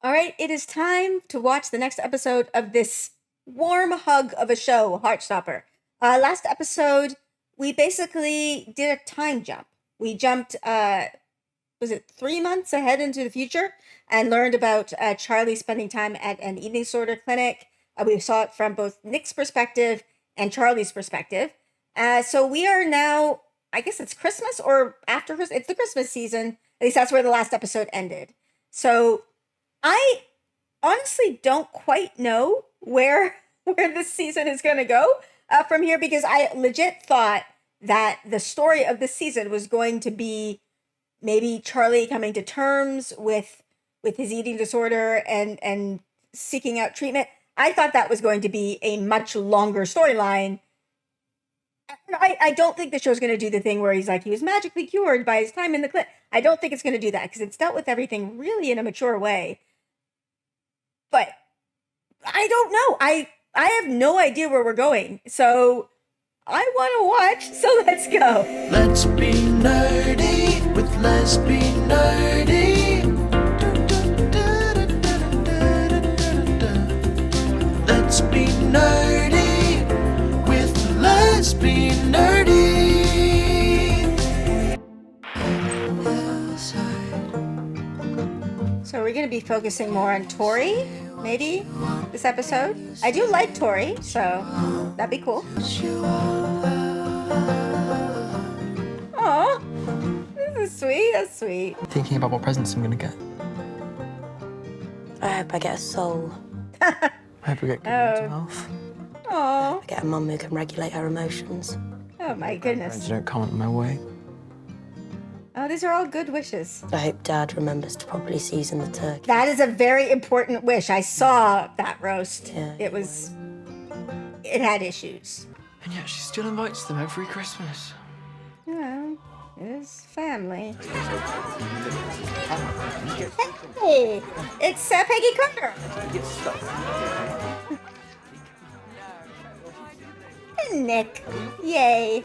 All right, it is time to watch the next episode of this warm hug of a show, Heartstopper. Last episode, we basically did a time jump. We jumped, was it 3 months ahead into the future and learned about Charlie spending time at an eating disorder clinic. We saw it from both Nick's perspective and Charlie's perspective. So we are now, I guess it's Christmas or after Christmas. It's the Christmas season. At least that's where the last episode ended. So I honestly don't quite know where this season is going to go from here, because I legit thought that the story of this season was going to be maybe Charlie coming to terms with his eating disorder and seeking out treatment. I thought that was going to be a much longer storyline. I don't think the show's going to do the thing where he's like, he was magically cured by his time in the clinic. I don't think it's going to do that, because it's dealt with everything really in a mature way. But I don't know. I have no idea where we're going. So I want to watch. So let's go. Let's be nerdy with Let's Be Nerdy. Let's be nerdy with Let's Be Nerdy. So we're going to be focusing more on Tori, maybe, this episode. I do like Tori, so that'd be cool. Aw, this is sweet. That's sweet. Thinking about what presents I'm gonna get. I hope I get a soul. I hope we get good mental health. Aw, I get a mum who can regulate her emotions. oh my Parents goodness. don't comment my way. Oh, these are all good wishes. I hope Dad remembers to properly season the turkey. That is a very important wish. I saw that roast. Yeah. It had issues. And yet she still invites them every Christmas. Well, it is family. Hey, it's Peggy Carter. And Nick. Yay.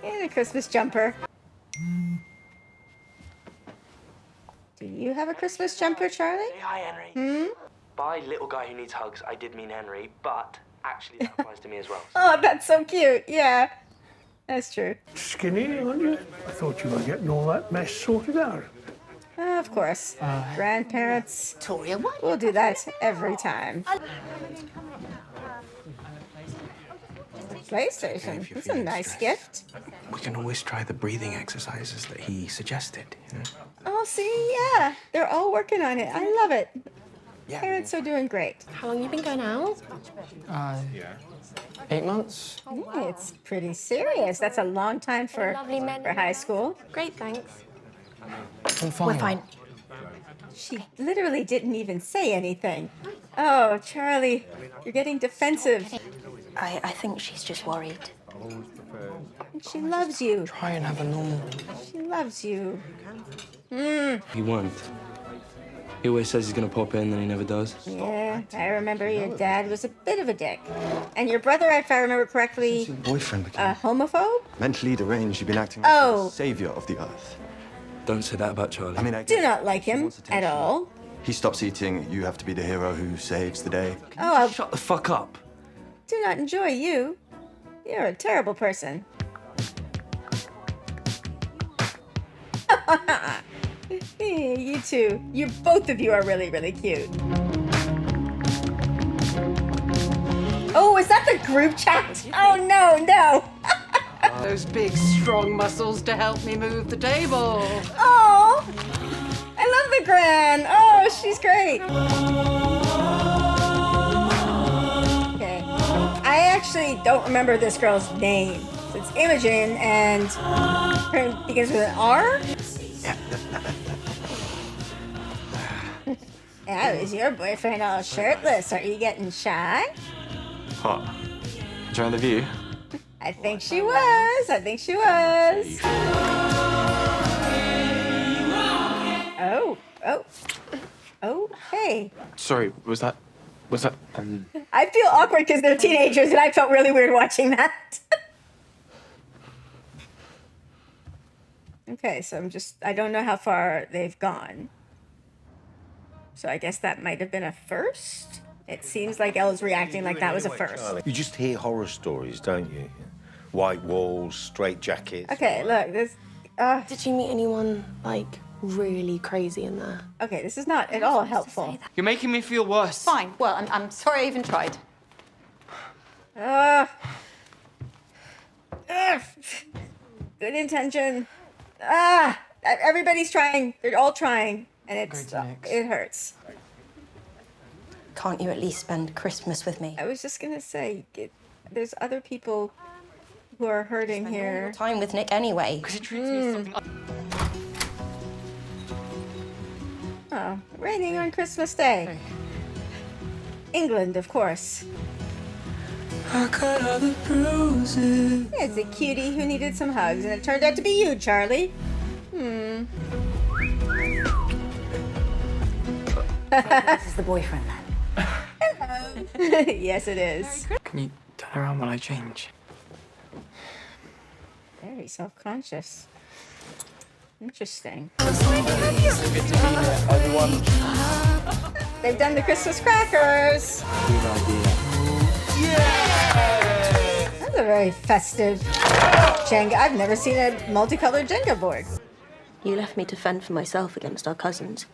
And a Christmas jumper. Do you have a Christmas jumper, Charlie? Hey, hi, Henry. By little guy who needs hugs, I did mean Henry, but actually that applies to me as well. Oh, that's so cute. Yeah, that's true. Skinny, aren't you? I thought you were getting all that mess sorted out. Of course. Grandparents will do that every time. PlayStation. That's a nice gift. We can always try the breathing exercises that he suggested. You know? Oh, see, yeah. They're all working on it. I love it. Parents are doing great. How long you been going out? 8 months? Yeah, it's pretty serious. That's a long time for Lovely men. high school. Great, thanks. I'm fine. We're fine. She literally didn't even say anything. Oh, Charlie, you're getting defensive. I think she's just worried. She loves you. Try and have a normal. She loves you. He won't. He always says he's gonna pop in, then he never does. Yeah, I remember your dad was a bit of a dick. And your brother, if I remember correctly, Your boyfriend became a homophobe? mentally deranged. You've been acting like Oh. the savior of the earth. Don't say that about Charlie. I mean, I Do get not like he him wants at attention. all. He stops eating. You have to be the hero who saves the day. Oh, I Shut the fuck up. do not enjoy you. You're a terrible person. You two. Both of you are really, really cute. Oh, is that the group chat? Oh, no. Those big, strong muscles to help me move the table. Oh, I love the Gran. Oh, she's great. Okay. I actually don't remember this girl's name. It's Imogen, and her name begins with an R? Yeah, is your boyfriend all shirtless? Are you getting shy? What? Enjoying the view? I think she was. Oh, hey. Sorry, was that? I feel awkward because they're teenagers, and I felt really weird watching that. Okay, so I don't know how far they've gone. So I guess that might have been a first. It seems like Ella's reacting like that was a first. You just hear horror stories, don't you? White walls, straight jackets. Okay, look, this. Did you meet anyone, like, really crazy in there? Okay, this is not at all helpful. You're making me feel worse. Fine. Well, I'm sorry I even tried. Ugh. Good intention. Everybody's trying. They're all trying, and it hurts. Can't you at least spend Christmas with me? I was just gonna say, there's other people who are hurting Spend all here. your time with Nick anyway. Because he treats me as something. Oh, raining on Christmas Day. England, of course. I cut all the bruises. It's a cutie who needed some hugs, and it turned out to be you, Charlie. This is the boyfriend then. Yes, it is. Can you turn around when I change? Very self-conscious. Interesting. Everyone. They've done the Christmas crackers. That's a very festive Jenga. I've never seen a multicolored Jenga board. You left me to fend for myself against our cousins.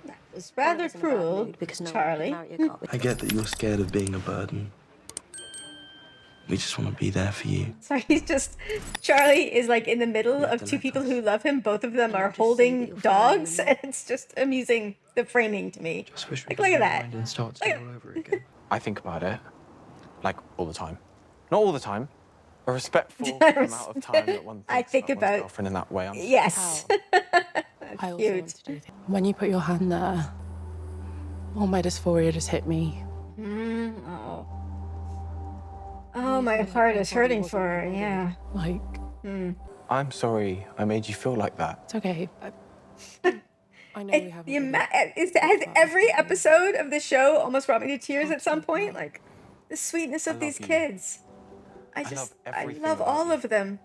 That was rather I was in a bad cruel, mood because no one Charlie. could marry a cop with- I get that you're scared of being a burden. We just want to be there for you. Sorry, Charlie is like in the middle of two people who love him. Both of them are holding dogs, and it's just amusing, the framing to me. Just wish we Like, look at could that. rewind and start Look to at- all over again. I think about it, like, all the time. Not all the time. A respectful amount of time that one thinks I think one's about- girlfriend in that way. I'm Yes. I also cute. want to do things. When you put your hand there, all my dysphoria just hit me. Oh. Oh, my heart is hurting for her, yeah. Like, I'm sorry I made you feel like that. it's okay. I know we Has haven't. every episode of the show almost brought me to tears at some point? Like, the sweetness of love these you. kids. I love I everything love about all you. of them.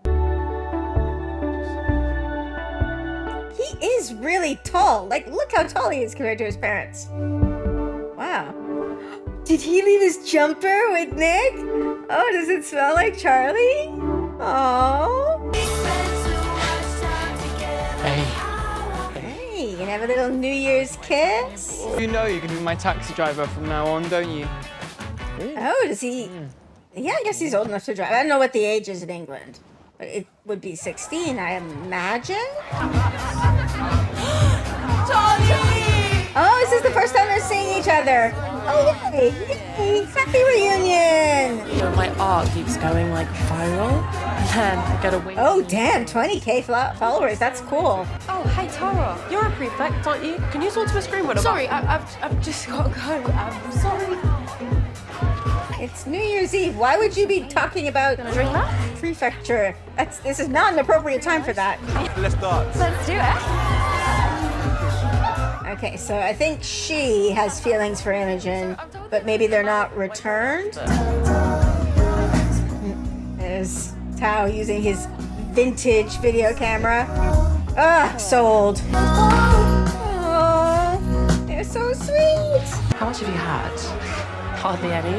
He is really tall. Like, look how tall he is compared to his parents. Wow. Did he leave his jumper with Nick? Oh, does it smell like Charlie? Oh. Hey. Hey, you can have a little New Year's kiss. You know you can be my taxi driver from now on, don't you? Oh, does he? Yeah, I guess he's old enough to drive. I don't know what the age is in England, but it would be 16, I imagine. Oh, this is the first time they're seeing each other. Oh, yay! Yay! Happy reunion! My art keeps going like viral, and then I get away. Oh, damn, 20K followers. That's cool. Oh, hey Tara, you're a prefect, aren't you? Can you talk to a screen window? Sorry, I've just got to go. I'm sorry. It's New Year's Eve. Why would you be talking about Drink that? prefecture? This is not an appropriate time for that. Let's start. Let's do it. Okay, so I think she has feelings for Imogen, but maybe they're not returned. There's Tao using his vintage video camera. Ah, sold. Oh, they're so sweet. How much have you had? Hardly any.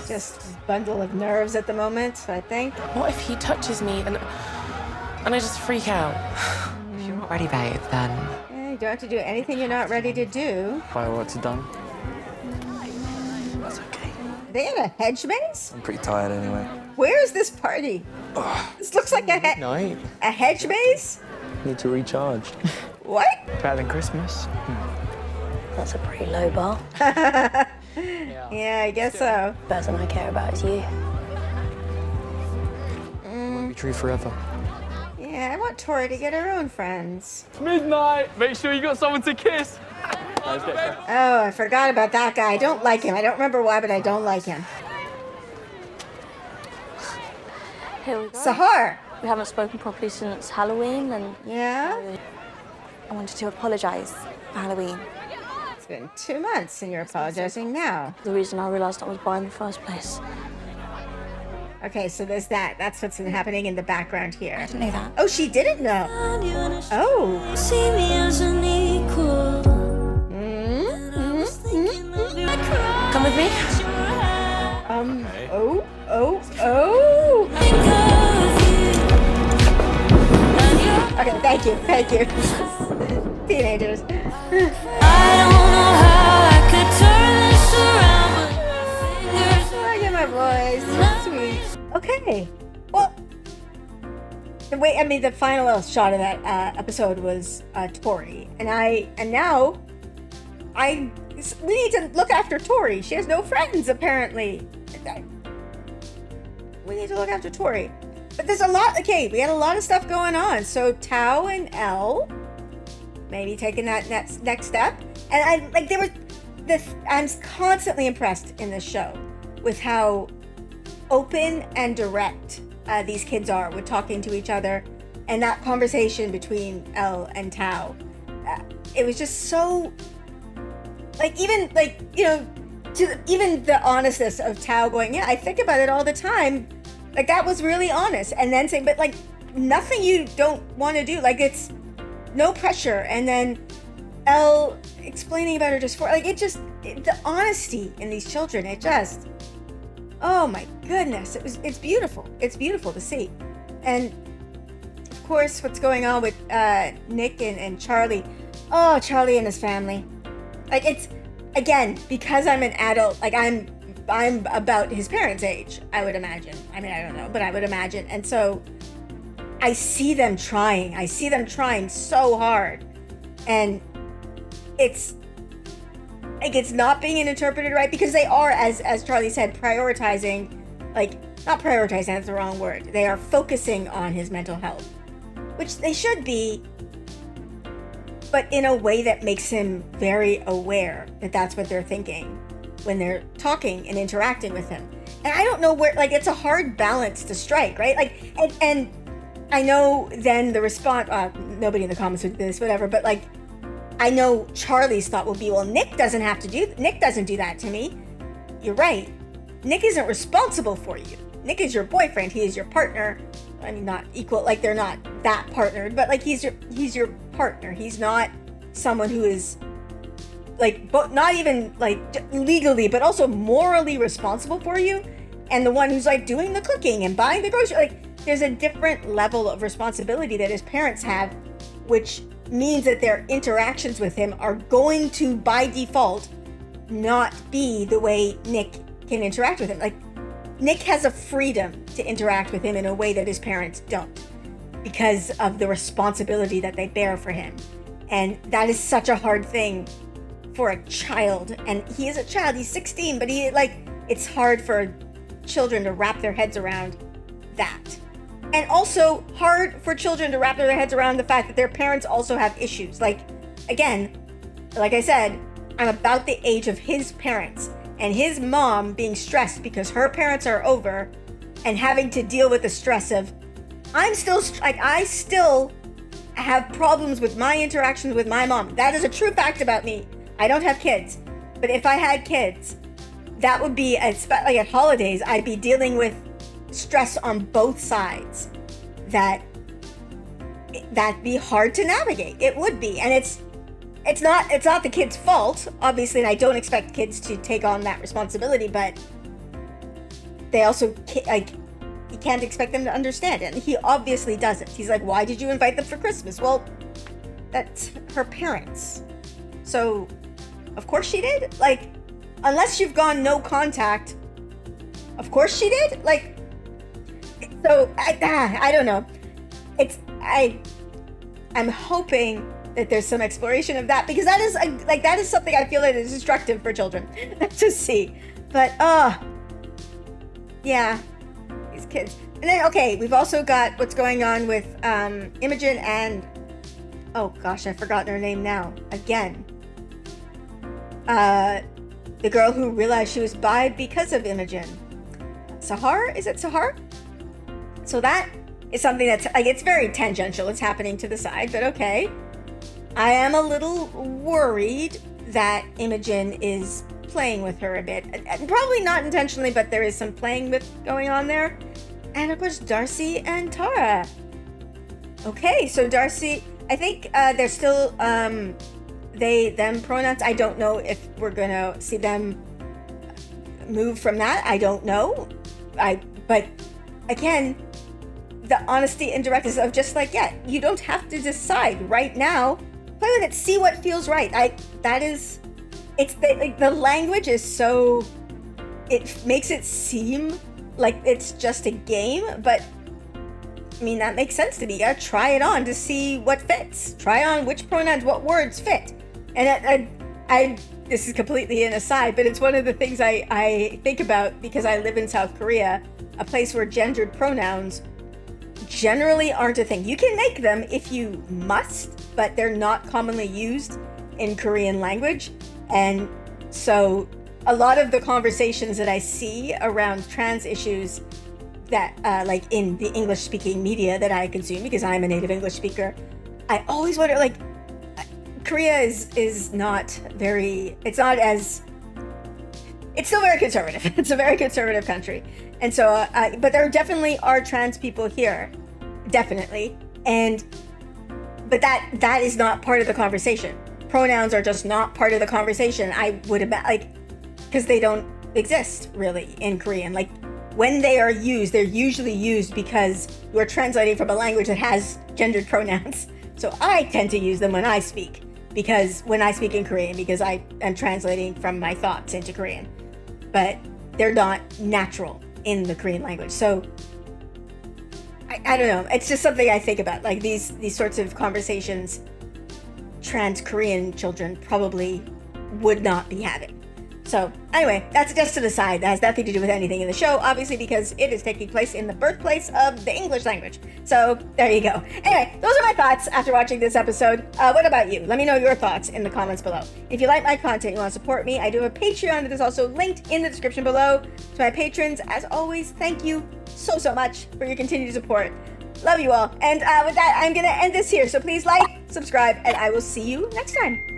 Just a bundle of nerves at the moment, I think. What if he touches me and I just freak out? If you're not ready, babe, then Yeah, you don't have to do anything you're not ready to do. fireworks are done. That's okay. Are they at a hedge maze? I'm pretty tired anyway. Where is this party? This looks like a Night. hedge maze? Need to recharge. What? Better than Christmas. That's a pretty low bar. Yeah, I guess so. The person I care about is you. Won't be true forever. Yeah, I want Tori to get her own friends. Midnight. Make sure you got someone to kiss. Oh, I forgot about that guy. I don't like him. I don't remember why, but I don't like him. Here we go. Sahar. We haven't spoken properly since Halloween, and Yeah? I wanted to apologise for Halloween. It's been 2 months and you're apologizing now. The reason I realised I was bi in the first place. Okay, so there's that. That's what's been happening in the background I here. didn't know that. Oh, she didn't know. Oh. Come with me. Okay. Oh. Okay, thank you. Teenagers. I get my voice. Sweet. Okay. Well, the final shot of that episode was Tori, and now we need to look after Tori. She has no friends apparently. We need to look after Tori. But there's a lot. Okay, we had a lot of stuff going on. So Tao and Elle maybe taking that next step, and I'm constantly impressed in this show with how open and direct these kids are with talking to each other, and that conversation between Elle and Tao. It was just so even the honestness of Tao going, yeah, I think about it all the time. That was really honest. And then saying, but nothing you don't want to do. It's no pressure. And then Elle explaining about her the honesty in these children, oh my goodness. It's beautiful. It's beautiful to see. And of course, what's going on with Nick and Charlie. Oh, Charlie and his family. It's, again, because I'm an adult, I'm about his parents' age, I would imagine. I mean, I don't know, but I would imagine. And so I see them trying. I see them trying so hard. And it's not being interpreted right, because they are, as Charlie said, prioritizing, not prioritizing, that's the wrong word. They are focusing on his mental health, which they should be, but in a way that makes him very aware that that's what they're thinking when they're talking and interacting with him. And I don't know where, it's a hard balance to strike, right? And I know then the response, nobody in the comments would do this, whatever, but I know Charlie's thought will be, well, Nick doesn't do that to me. You're right. Nick isn't responsible for you. Nick is your boyfriend. He is your partner. I mean, not equal, they're not that partnered, but he's your partner. He's not someone who is not even legally, but also morally responsible for you, and the one who's doing the cooking and buying the groceries. There's a different level of responsibility that his parents have, which means that their interactions with him are going to, by default, not be the way Nick can interact with him. Nick has a freedom to interact with him in a way that his parents don't, because of the responsibility that they bear for him. And that is such a hard thing for a child. And he is a child, he's 16, but it's hard for children to wrap their heads around that. And also hard for children to wrap their heads around the fact that their parents also have issues. Again, like I said, I'm about the age of his parents, and his mom being stressed because her parents are over and having to deal with the stress of, I still have problems with my interactions with my mom. That is a true fact about me. I don't have kids, but if I had kids, that would be, especially at holidays, I'd be dealing with stress on both sides. That'd be hard to navigate. It would be, and it's not the kid's fault, obviously, and I don't expect kids to take on that responsibility, but they also you can't expect them to understand it, and he obviously doesn't. He's like, why did you invite them for Christmas? Well, that's her parents, so of course she did. Unless you've gone no contact, of course she did. So I don't know. I'm hoping that there's some exploration of that, because that is something I feel that is destructive for children to see. But yeah, these kids. And then we've also got what's going on with Imogen and, oh gosh, I've forgotten her name now again. The girl who realized she was bi because of Imogen. Sahar? Is it Sahar? So that is something that's it's very tangential. It's happening to the side, but okay. I am a little worried that Imogen is playing with her a bit. Probably not intentionally, but there is some playing with going on there. And of course, Darcy and Tara. Okay, so Darcy, I think they're still they, them pronouns. I don't know if we're gonna see them move from that? I don't know. But again, the honesty and directness of just like, yeah, you don't have to decide right now. Play with it, see what feels right. The language is so, it makes it seem like it's just a game, but I mean, that makes sense to me. You gotta try it on to see what fits. Try on which pronouns, what words fit. And I this is completely an aside, but it's one of the things I think about because I live in South Korea, a place where gendered pronouns generally aren't a thing. You can make them if you must, but they're not commonly used in Korean language. And so a lot of the conversations that I see around trans issues that like in the English speaking media that I consume, because I'm a native English speaker, I always wonder, like, Korea is not very, it's still very conservative. It's a very conservative country. And so, but there definitely are trans people here, definitely. But that is not part of the conversation. Pronouns are just not part of the conversation. I would imagine, like, because they don't exist really in Korean. Like, when they are used, they're usually used because you're translating from a language that has gendered pronouns. So I tend to use them when I speak, because when I speak in Korean, because I am translating from my thoughts into Korean, but they're not natural in the Korean language. So I don't know. It's just something I think about, like these sorts of conversations trans Korean children probably would not be having. So anyway, that's just an aside. That has nothing to do with anything in the show, obviously, because it is taking place in the birthplace of the English language. So there you go. Anyway, those are my thoughts after watching this episode. What about you? Let me know your thoughts in the comments below. If you like my content, you want to support me, I do have a Patreon that is also linked in the description below. To my patrons, as always, thank you so much for your continued support. Love you all. And with that, I'm going to end this here. So please like, subscribe, and I will see you next time.